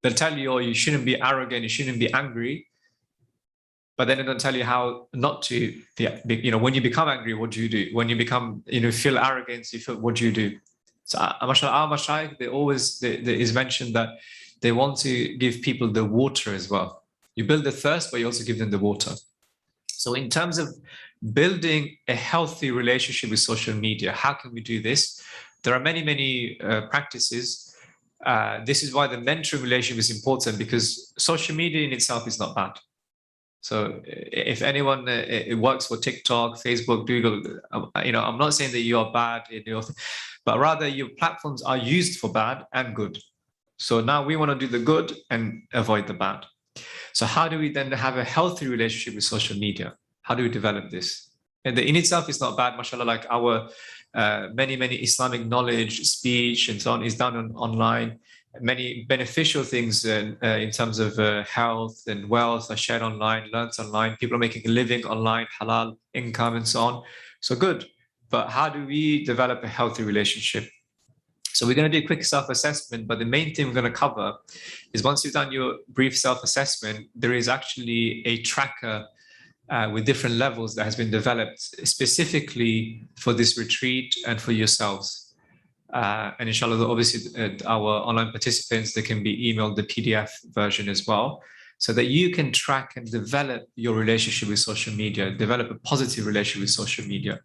They'll tell you, oh, you shouldn't be arrogant, you shouldn't be angry, but then they don't tell you how not to be, when you become angry, what do you do? When you become, feel arrogance, what do you do? So our mashayikh, there is mentioned that they want to give people the water as well. You build the thirst, but you also give them the water. So in terms of building a healthy relationship with social media, how can we do this? There are many, many practices. This is why the mentoring relationship is important, because social media in itself is not bad. So if anyone it works for TikTok, Facebook, Google, I'm not saying that you are bad, but rather your platforms are used for bad and good. So now we want to do the good and avoid the bad. So how do we then have a healthy relationship with social media? How do we develop this? And in itself is not bad, mashallah, like our many Islamic knowledge, speech, and so on is done online. Many beneficial things in terms of health and wealth are shared online, learned online. People are making a living online, halal income and so on. So good. But how do we develop a healthy relationship? So we're going to do a quick self-assessment, but the main thing we're going to cover is once you've done your brief self-assessment, there is actually a tracker with different levels that has been developed specifically for this retreat and for yourselves. And inshallah, obviously, our online participants, they can be emailed the PDF version as well, so that you can track and develop your relationship with social media, develop a positive relationship with social media.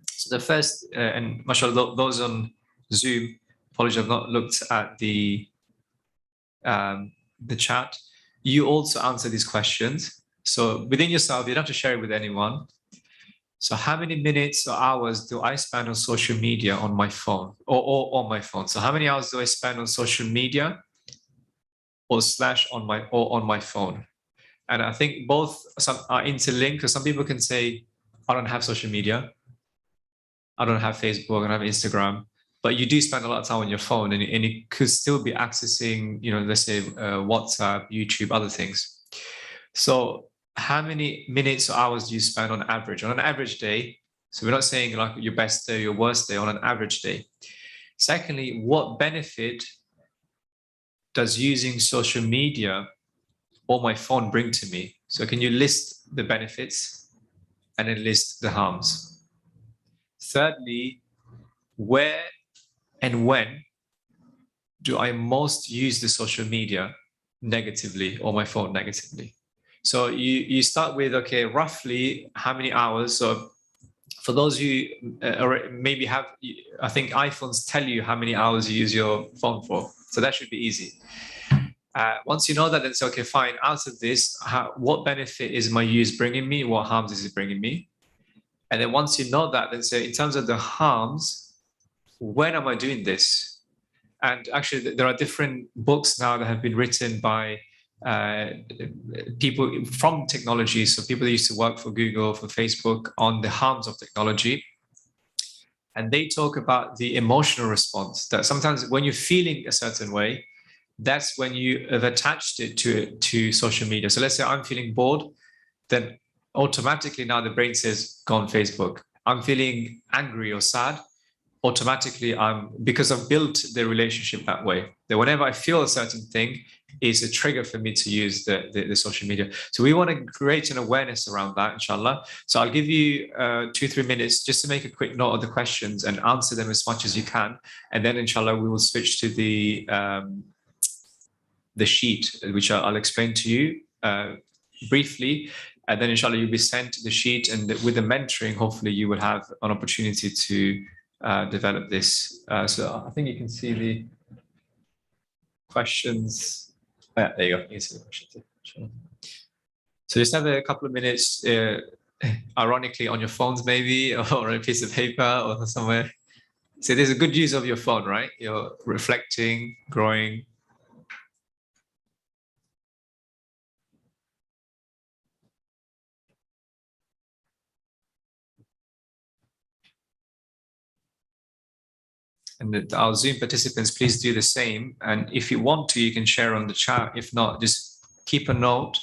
So the first, and mashallah, those on Zoom, apologies, I've not looked at the chat. You also answer these questions. So within yourself, you don't have to share it with anyone. So how many minutes or hours do I spend on social media on my phone or on my phone? So how many hours do I spend on social media or on my phone? And I think both some are interlinked, because some people can say, I don't have social media, I don't have Facebook, I don't have Instagram, but you do spend a lot of time on your phone, and you could still be accessing, let's say WhatsApp, YouTube, other things. So how many minutes or hours do you spend on average? On an average day, so we're not saying like your best day, your worst day, on an average day. Secondly, what benefit does using social media or my phone bring to me? So can you list the benefits and then list the harms? Thirdly, where and when do I most use the social media negatively or my phone negatively? So you start with, okay, roughly how many hours? So for those who maybe have, I think iPhones tell you how many hours you use your phone for. So that should be easy. Once you know that, then say, okay, fine, out of this, what benefit is my use bringing me? What harms is it bringing me? And then once you know that, then say, in terms of the harms, when am I doing this? And actually, there are different books now that have been written by people from technology. So people that used to work for Google, for Facebook, on the harms of technology. And they talk about the emotional response, that sometimes when you're feeling a certain way, that's when you have attached it to social media. So let's say I'm feeling bored, then automatically now the brain says, go on Facebook. I'm feeling angry or sad, automatically because I've built the relationship that way, that whenever I feel a certain thing, is a trigger for me to use the social media. So we want to create an awareness around that, inshallah. So I'll give you 2-3 minutes just to make a quick note of the questions and answer them as much as you can. And then inshallah, we will switch to the sheet, which I'll explain to you briefly. And then inshallah, you'll be sent the sheet, and with the mentoring, hopefully you will have an opportunity to develop this. So I think you can see the questions. There you go. You can see the questions. So just have a couple of minutes, ironically, on your phones maybe, or on a piece of paper or somewhere. So there's a good use of your phone, right? You're reflecting, growing. And our Zoom participants, please do the same. And if you want to, you can share on the chat. If not, just keep a note.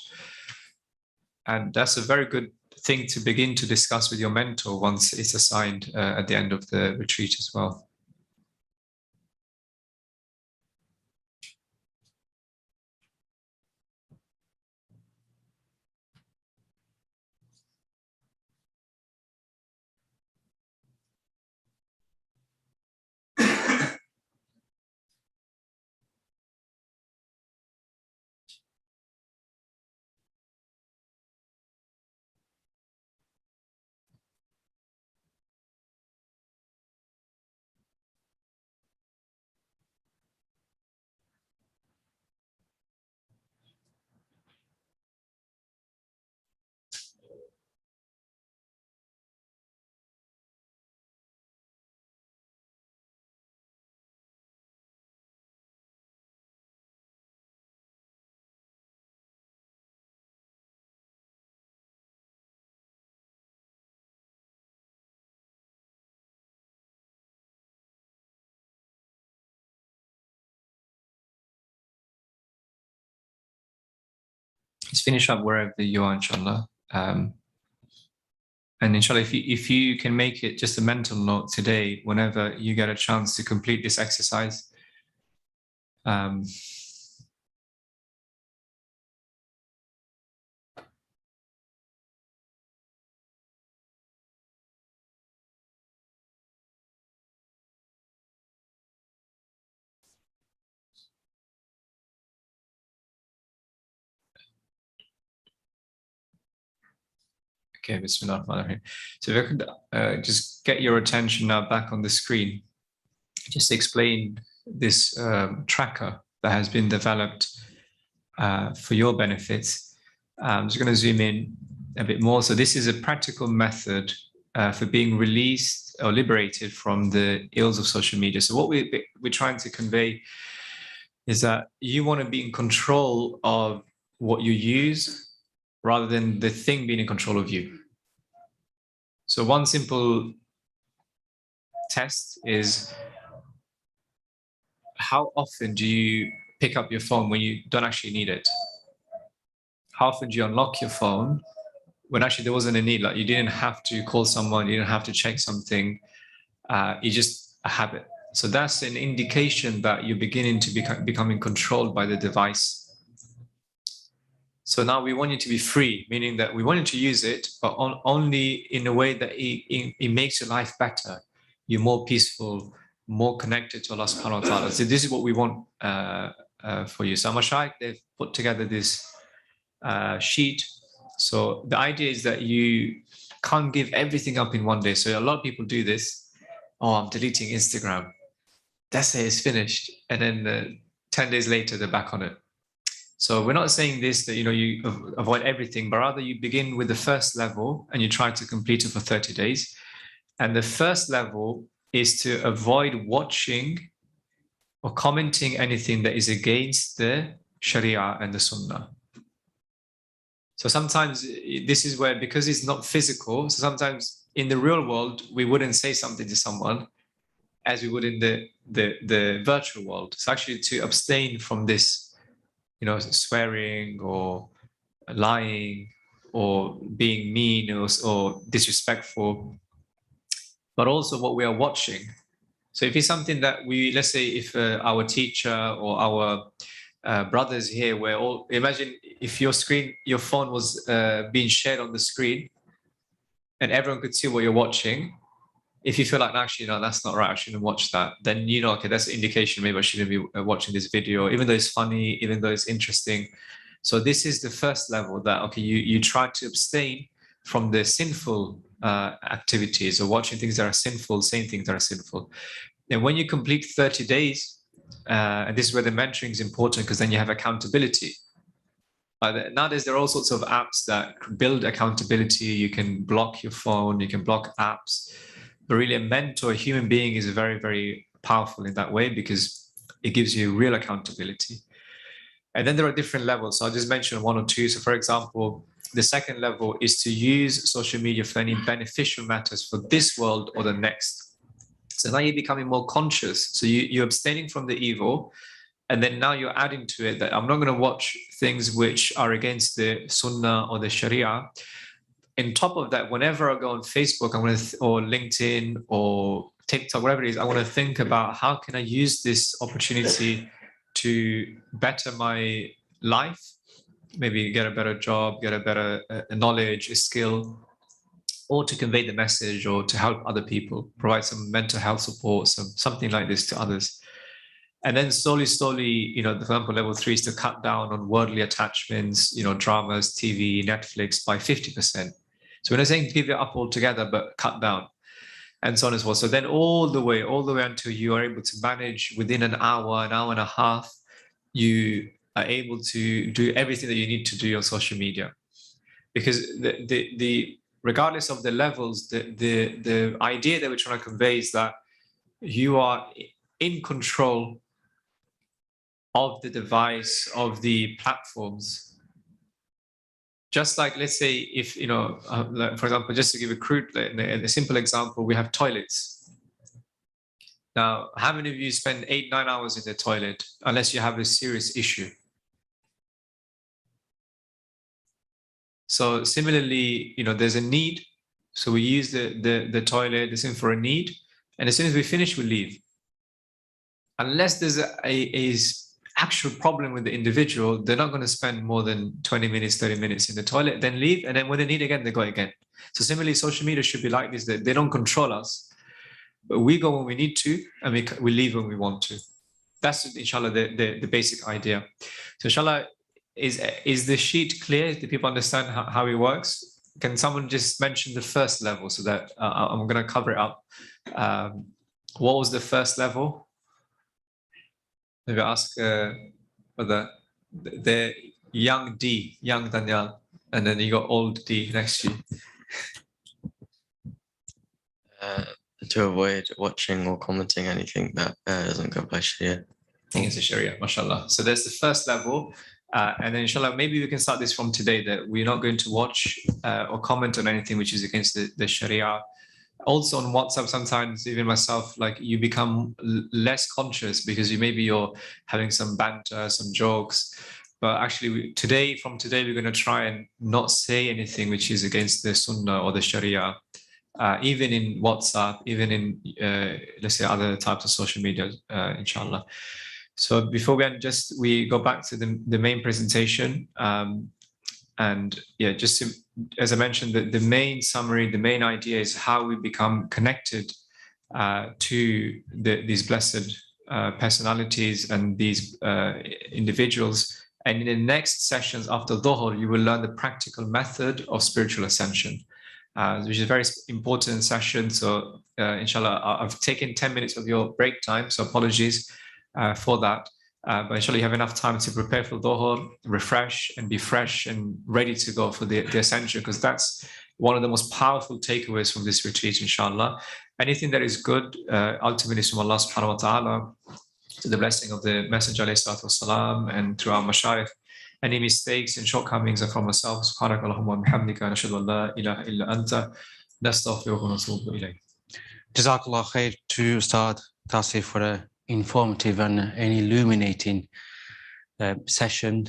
And that's a very good thing to begin to discuss with your mentor once it's assigned at the end of the retreat as well. Let's finish up wherever you are, inshallah. And inshallah, if you can make it just a mental note today, whenever you get a chance to complete this exercise. Okay, Bismillah. So if I could just get your attention now back on the screen, just explain this tracker that has been developed for your benefits. I'm just going to zoom in a bit more. So this is a practical method for being released or liberated from the ills of social media. So what we're trying to convey is that you want to be in control of what you use rather than the thing being in control of you. So one simple test is, how often do you pick up your phone when you don't actually need it? How often do you unlock your phone when actually there wasn't a need? Like, you didn't have to call someone, you didn't have to check something. It's just a habit. So that's an indication that you're beginning to becoming controlled by the device. So now we want you to be free, meaning that we want you to use it, but only in a way that it makes your life better. You're more peaceful, more connected to Allah subhanahu wa ta'ala. So this is what we want for you. So Mashaykh, they've put together this sheet. So the idea is that you can't give everything up in one day. So a lot of people do this. Oh, I'm deleting Instagram. That's it, it's finished. And then 10 days later, they're back on it. So we're not saying this, that, you know, you avoid everything, but rather you begin with the first level and you try to complete it for 30 days. And the first level is to avoid watching or commenting anything that is against the Sharia and the Sunnah. So sometimes this is where, because it's not physical, so sometimes in the real world, we wouldn't say something to someone as we would in the virtual world. It's actually to abstain from this, you know, swearing or lying or being mean or disrespectful, but also what we are watching. So if it's something that we, let's say if our teacher or our brothers here were all, imagine if your phone was being shared on the screen and everyone could see what you're watching. If you feel like, actually, no, that's not right, I shouldn't watch that, then you know, okay, that's an indication maybe I shouldn't be watching this video, even though it's funny, even though it's interesting. So this is the first level, that, okay, you try to abstain from the sinful activities, or watching things that are sinful, saying things that are sinful. And when you complete 30 days, and this is where the mentoring is important, because then you have accountability. Nowadays, there are all sorts of apps that build accountability. You can block your phone, you can block apps. But really, a mentor, a human being, is very, very powerful in that way, because it gives you real accountability. And then there are different levels. So I'll just mention one or two. So for example, the second level is to use social media for any beneficial matters for this world or the next. So now you're becoming more conscious. So you're abstaining from the evil. And then now you're adding to it that I'm not going to watch things which are against the Sunnah or the Sharia. On top of that, whenever I go on Facebook, I'm going to, or LinkedIn or TikTok, whatever it is, I want to think about how can I use this opportunity to better my life, maybe get a better job, get a better knowledge, a skill, or to convey the message, or to help other people, provide some mental health support, something like this to others. And then slowly, you know, for example, level 3 is to cut down on worldly attachments, you know, dramas, TV, Netflix by 50%. So we're not saying give it up altogether, but cut down, and so on and so forth. So then all the way until you are able to manage within an hour and a half, you are able to do everything that you need to do on social media. Because the regardless of the levels, the idea that we're trying to convey is that you are in control of the device, of the platforms. Just like, let's say, if, you know, like, for example, just to give a simple example, we have toilets. Now, how many of you spend 8-9 hours in the toilet unless you have a serious issue? So similarly, you know, there's a need. So we use the toilet, the same for a need. And as soon as we finish, we leave. Unless there's a actual problem with the individual, they're not going to spend more than 20 minutes, 30 minutes in the toilet, then leave. And then when they need again, they go again. So similarly, social media should be like this, that they don't control us, but we go when we need to, and we leave when we want to. That's, inshallah, the basic idea. So inshallah, is the sheet clear? Do people understand how it works? Can someone just mention the first level, so that I'm going to cover it up? What was the first level? Maybe ask for the young D, young Daniel, and then you got old D next to you. To avoid watching or commenting anything that doesn't go by Sharia. Against the Sharia, mashallah. So there's the first level, And then inshallah, maybe we can start this from today, that we're not going to watch or comment on anything which is against the Sharia. Also on WhatsApp, sometimes even myself, like you become less conscious because you're having some banter, some jokes. But actually from today, we're going to try and not say anything which is against the Sunnah or the Sharia, even in WhatsApp, even in, let's say, other types of social media, inshallah. So before we go back to the main presentation, and yeah, just as I mentioned, the main summary, the main idea is how we become connected to these blessed personalities and these individuals. And in the next sessions after Dhuhr, you will learn the practical method of spiritual ascension, which is a very important session. So inshallah, I've taken 10 minutes of your break time, so apologies for that. But inshallah, you have enough time to prepare for Dhuhr, refresh, and be fresh and ready to go for the ascension, because that's one of the most powerful takeaways from this retreat, inshallah. Anything that is good, ultimately is from Allah subhanahu wa ta'ala, to the blessing of the Messenger alayhi salatu wasalam, and through our mashayikh. Any mistakes and shortcomings are from ourselves. Subhanaka Allahumma wa bihamdika, nashhadu an la ilaha illa anta, nastaghfiruka wa natubu ilayk. Jazakallah khair to Ustaad Tasif for an informative and an illuminating session.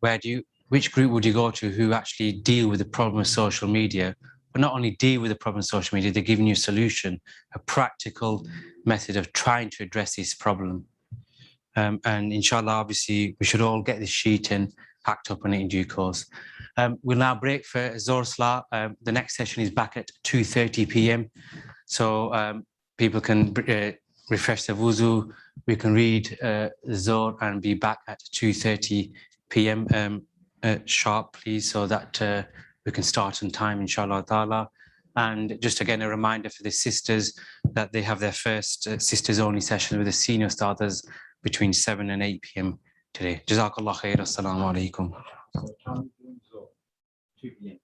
Which group would you go to who actually deal with the problem of social media, but not only deal with the problem of social media, they're giving you a solution, a practical method of trying to address this problem. And inshallah, obviously, we should all get this sheet and act up on it in due course. We'll now break for Zohr Salah. The next session is back at 2:30 p.m. So people can refresh their wuzu. We can read Zohr and be back at 2:30 p.m. Sharp, please, so that we can start on time, inshallah ta'ala. And just again, a reminder for the sisters that they have their first sisters only session with the senior starters between 7 and 8 p.m. today. Jazakallah khair. Assalamu alaikum. 2 p.m.